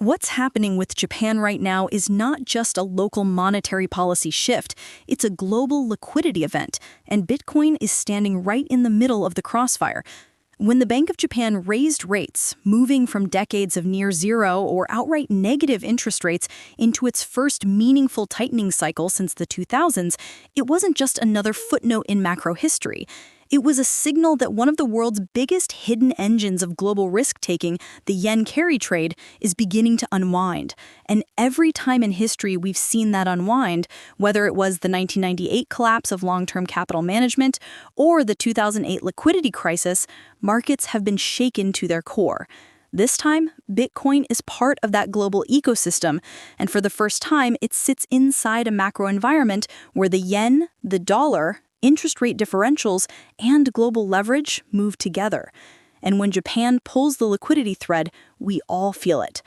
What's happening with Japan right now is not just a local monetary policy shift, it's a global liquidity event, and Bitcoin is standing right in the middle of the crossfire. When the Bank of Japan raised rates, moving from decades of near zero or outright negative interest rates into its first meaningful tightening cycle since the 2000s, it wasn't just another footnote in macro history. It was a signal that one of the world's biggest hidden engines of global risk-taking, the yen carry trade, is beginning to unwind. And every time in history we've seen that unwind, whether it was the 1998 collapse of long-term capital management or the 2008 liquidity crisis, markets have been shaken to their core. This time, Bitcoin is part of that global ecosystem, and for the first time, it sits inside a macro environment where the yen, the dollar, interest rate differentials, and global leverage move together. And when Japan pulls the liquidity thread, we all feel it.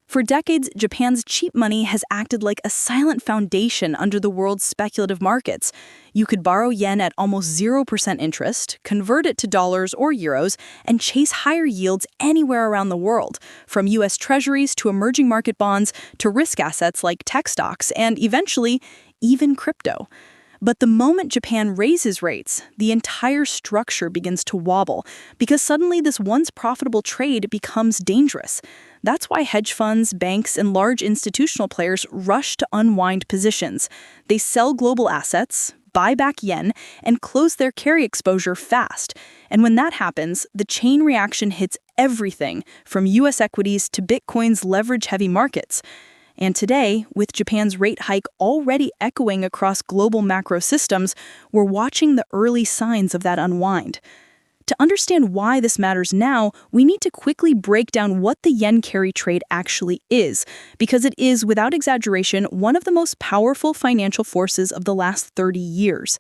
For decades, Japan's cheap money has acted like a silent foundation under the world's speculative markets. You could borrow yen at almost 0% interest, convert it to dollars or euros, and chase higher yields anywhere around the world, from U.S. treasuries to emerging market bonds to risk assets like tech stocks and, eventually, even crypto. But the moment Japan raises rates, the entire structure begins to wobble, because suddenly this once profitable trade becomes dangerous. That's why hedge funds, banks, and large institutional players rush to unwind positions. They sell global assets, buy back yen, and close their carry exposure fast. And when that happens, the chain reaction hits everything, from U.S. equities to Bitcoin's leverage-heavy markets. And today, with Japan's rate hike already echoing across global macro systems, we're watching the early signs of that unwind. To understand why this matters now, we need to quickly break down what the yen carry trade actually is, because it is, without exaggeration, one of the most powerful financial forces of the last 30 years.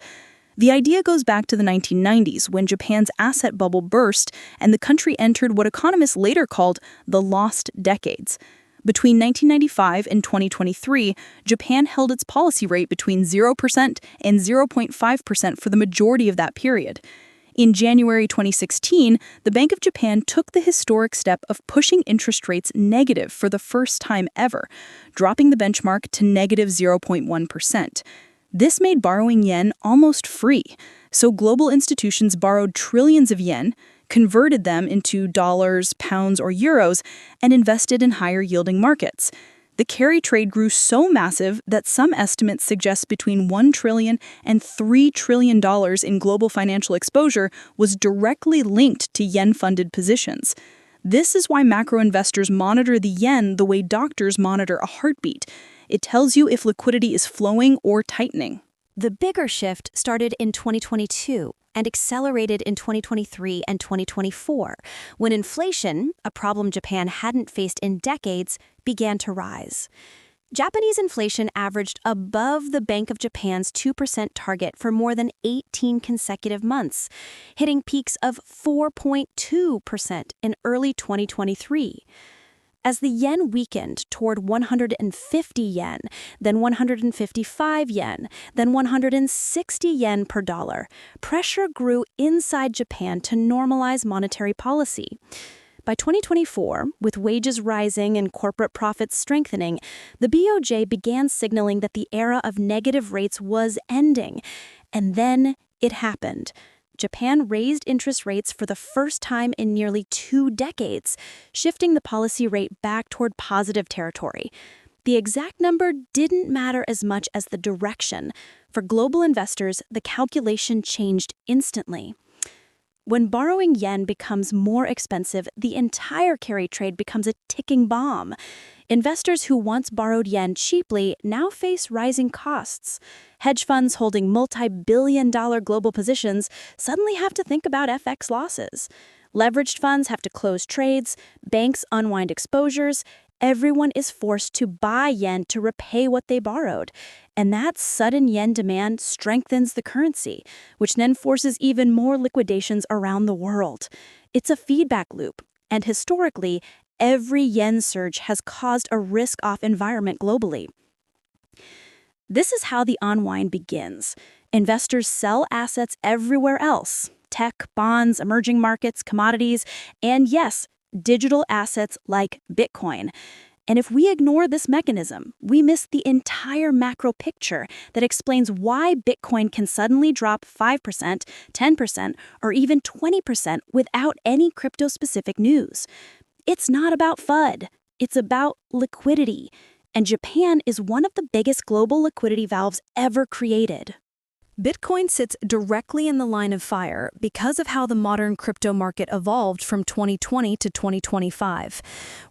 The idea goes back to the 1990s, when Japan's asset bubble burst and the country entered what economists later called the lost decades. Between 1995 and 2023, Japan held its policy rate between 0% and 0.5% for the majority of that period. In January 2016, the Bank of Japan took the historic step of pushing interest rates negative for the first time ever, dropping the benchmark to negative 0.1%. This made borrowing yen almost free, so global institutions borrowed trillions of yen, converted them into dollars, pounds, or euros, and invested in higher-yielding markets. The carry trade grew so massive that some estimates suggest between $1 trillion and $3 trillion in global financial exposure was directly linked to yen-funded positions. This is why macro investors monitor the yen the way doctors monitor a heartbeat. It tells you if liquidity is flowing or tightening. The bigger shift started in 2022 and accelerated in 2023 and 2024, when inflation, a problem Japan hadn't faced in decades, began to rise. Japanese inflation averaged above the Bank of Japan's 2% target for more than 18 consecutive months, hitting peaks of 4.2% in early 2023. As the yen weakened toward 150 yen, then 155 yen, then 160 yen per dollar, pressure grew inside Japan to normalize monetary policy. By 2024, with wages rising and corporate profits strengthening, the BOJ began signaling that the era of negative rates was ending. And then it happened. Japan raised interest rates for the first time in nearly 2 decades, shifting the policy rate back toward positive territory. The exact number didn't matter as much as the direction. For global investors, the calculation changed instantly. When borrowing yen becomes more expensive, the entire carry trade becomes a ticking bomb. Investors who once borrowed yen cheaply now face rising costs. Hedge funds holding multi-billion-dollar global positions suddenly have to think about FX losses. Leveraged funds have to close trades, banks unwind exposures. Everyone is forced to buy yen to repay what they borrowed. And that sudden yen demand strengthens the currency, which then forces even more liquidations around the world. It's a feedback loop, and historically, every yen surge has caused a risk-off environment globally. This is how the unwind begins. Investors sell assets everywhere else: tech, bonds, emerging markets, commodities, and yes, digital assets like Bitcoin. And if we ignore this mechanism, we miss the entire macro picture that explains why Bitcoin can suddenly drop 5%, 10%, or even 20% without any crypto-specific news. It's not about FUD. It's about liquidity. And Japan is one of the biggest global liquidity valves ever created. Bitcoin sits directly in the line of fire because of how the modern crypto market evolved from 2020 to 2025.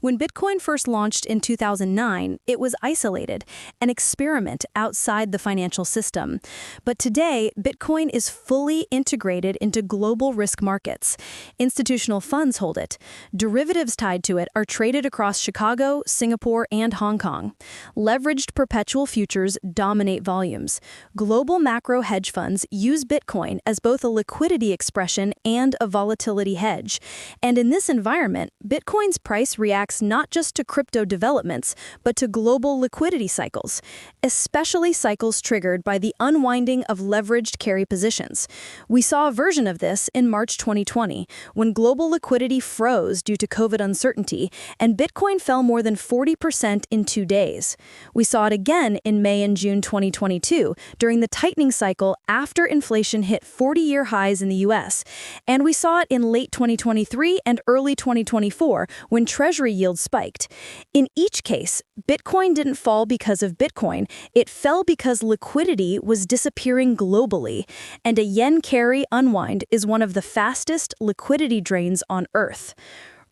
When Bitcoin first launched in 2009, it was isolated, an experiment outside the financial system. But today, Bitcoin is fully integrated into global risk markets. Institutional funds hold it. Derivatives tied to it are traded across Chicago, Singapore, and Hong Kong. Leveraged perpetual futures dominate volumes. Global macro hedge funds use Bitcoin as both a liquidity expression and a volatility hedge. And in this environment, Bitcoin's price reacts not just to crypto developments, but to global liquidity cycles, especially cycles triggered by the unwinding of leveraged carry positions. We saw a version of this in March 2020, when global liquidity froze due to COVID uncertainty, and Bitcoin fell more than 40% in 2 days. We saw it again in May and June 2022, during the tightening cycle after inflation hit 40-year highs in the US. And we saw it in late 2023 and early 2024 when Treasury yields spiked. In each case, Bitcoin didn't fall because of Bitcoin. It fell because liquidity was disappearing globally. And a yen carry unwind is one of the fastest liquidity drains on Earth.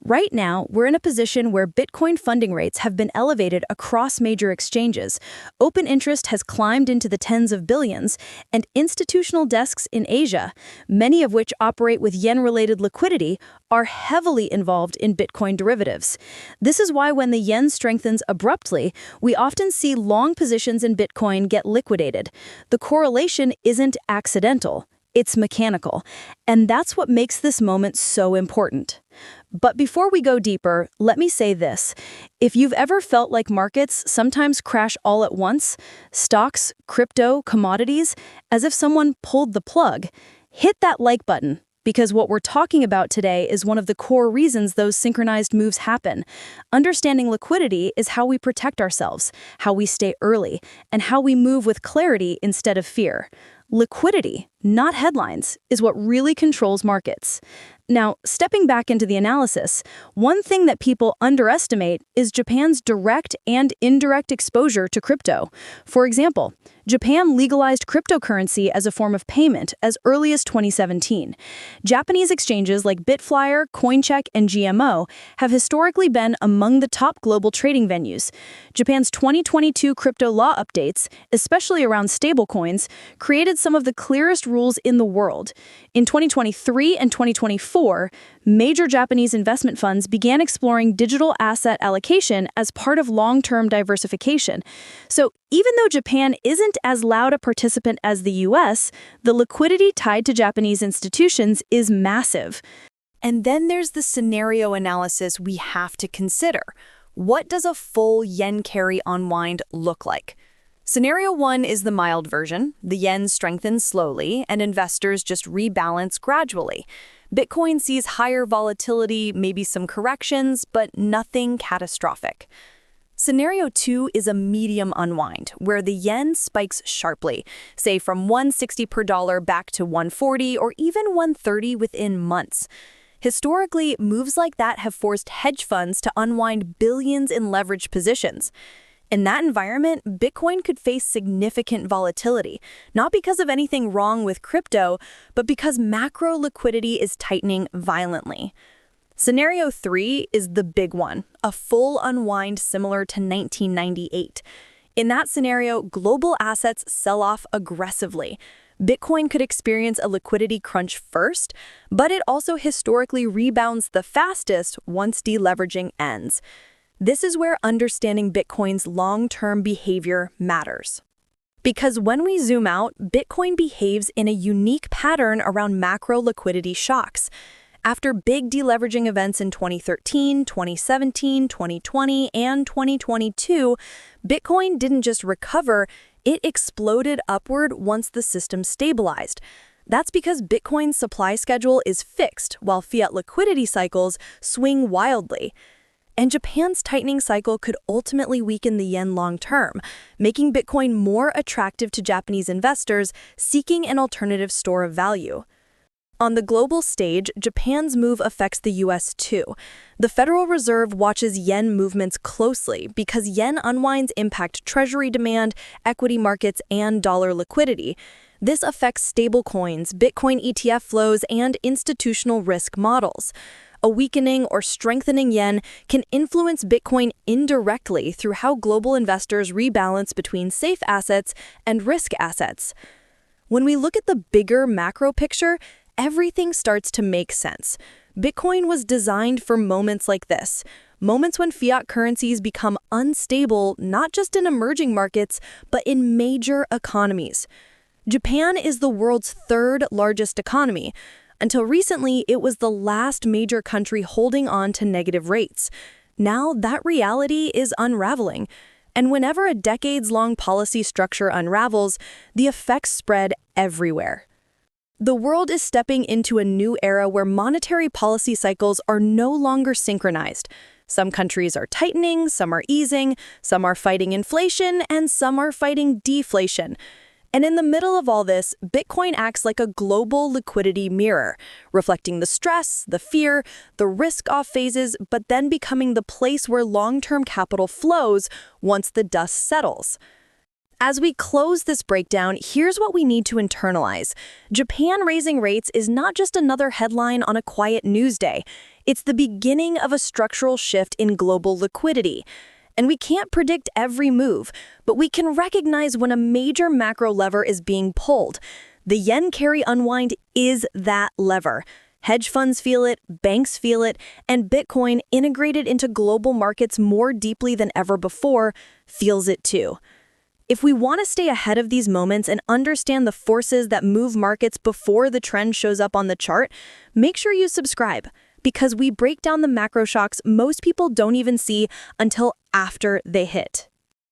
Right now, we're in a position where Bitcoin funding rates have been elevated across major exchanges. Open interest has climbed into the tens of billions, and institutional desks in Asia, many of which operate with yen-related liquidity, are heavily involved in Bitcoin derivatives. This is why when the yen strengthens abruptly, we often see long positions in Bitcoin get liquidated. The correlation isn't accidental. It's mechanical, and that's what makes this moment so important. But before we go deeper, let me say this. If you've ever felt like markets sometimes crash all at once, stocks, crypto, commodities, as if someone pulled the plug, hit that like button, because what we're talking about today is one of the core reasons those synchronized moves happen. Understanding liquidity is how we protect ourselves, how we stay early, and how we move with clarity instead of fear. Liquidity, not headlines, is what really controls markets. Now, stepping back into the analysis, one thing that people underestimate is Japan's direct and indirect exposure to crypto. For example, Japan legalized cryptocurrency as a form of payment as early as 2017. Japanese exchanges like Bitflyer, Coincheck, and GMO have historically been among the top global trading venues. Japan's 2022 crypto law updates, especially around stablecoins, created some of the clearest rules in the world. In 2023 and 2024, major Japanese investment funds began exploring digital asset allocation as part of long-term diversification. So even though Japan isn't as loud a participant as the US, the liquidity tied to Japanese institutions is massive. And then there's the scenario analysis we have to consider. What does a full yen carry unwind look like? Scenario 1 is the mild version. The yen strengthens slowly, and investors just rebalance gradually. Bitcoin sees higher volatility, maybe some corrections, but nothing catastrophic. Scenario 2 is a medium unwind, where the yen spikes sharply, say from 160 per dollar back to 140 or even 130 within months. Historically, moves like that have forced hedge funds to unwind billions in leveraged positions. In that environment, Bitcoin could face significant volatility, not because of anything wrong with crypto, but because macro liquidity is tightening violently. Scenario 3 is the big one, a full unwind similar to 1998. In that scenario, global assets sell off aggressively. Bitcoin could experience a liquidity crunch first, but it also historically rebounds the fastest once deleveraging ends. This is where understanding Bitcoin's long-term behavior matters. Because when we zoom out, Bitcoin behaves in a unique pattern around macro liquidity shocks. After big deleveraging events in 2013, 2017, 2020, and 2022, Bitcoin didn't just recover, it exploded upward once the system stabilized. That's because Bitcoin's supply schedule is fixed, while fiat liquidity cycles swing wildly. And Japan's tightening cycle could ultimately weaken the yen long term, making Bitcoin more attractive to Japanese investors seeking an alternative store of value. On the global stage, Japan's move affects the US too. The Federal Reserve watches yen movements closely because yen unwinds impact treasury demand, equity markets, and dollar liquidity. This affects stablecoins, Bitcoin ETF flows, and institutional risk models. A weakening or strengthening yen can influence Bitcoin indirectly through how global investors rebalance between safe assets and risk assets. When we look at the bigger macro picture, everything starts to make sense. Bitcoin was designed for moments like this, moments when fiat currencies become unstable not just in emerging markets, but in major economies. Japan is the world's third largest economy. Until recently, it was the last major country holding on to negative rates. Now that reality is unraveling. And whenever a decades-long policy structure unravels, the effects spread everywhere. The world is stepping into a new era where monetary policy cycles are no longer synchronized. Some countries are tightening, some are easing, some are fighting inflation, and some are fighting deflation. And in the middle of all this, Bitcoin acts like a global liquidity mirror, reflecting the stress, the fear, the risk-off phases, but then becoming the place where long-term capital flows once the dust settles. As we close this breakdown, here's what we need to internalize. Japan raising rates is not just another headline on a quiet news day. It's the beginning of a structural shift in global liquidity. And we can't predict every move, but we can recognize when a major macro lever is being pulled. The yen carry unwind is that lever. Hedge funds feel it, banks feel it, and Bitcoin, integrated into global markets more deeply than ever before, feels it too. If we want to stay ahead of these moments and understand the forces that move markets before the trend shows up on the chart, make sure you subscribe, because we break down the macro shocks most people don't even see until after they hit.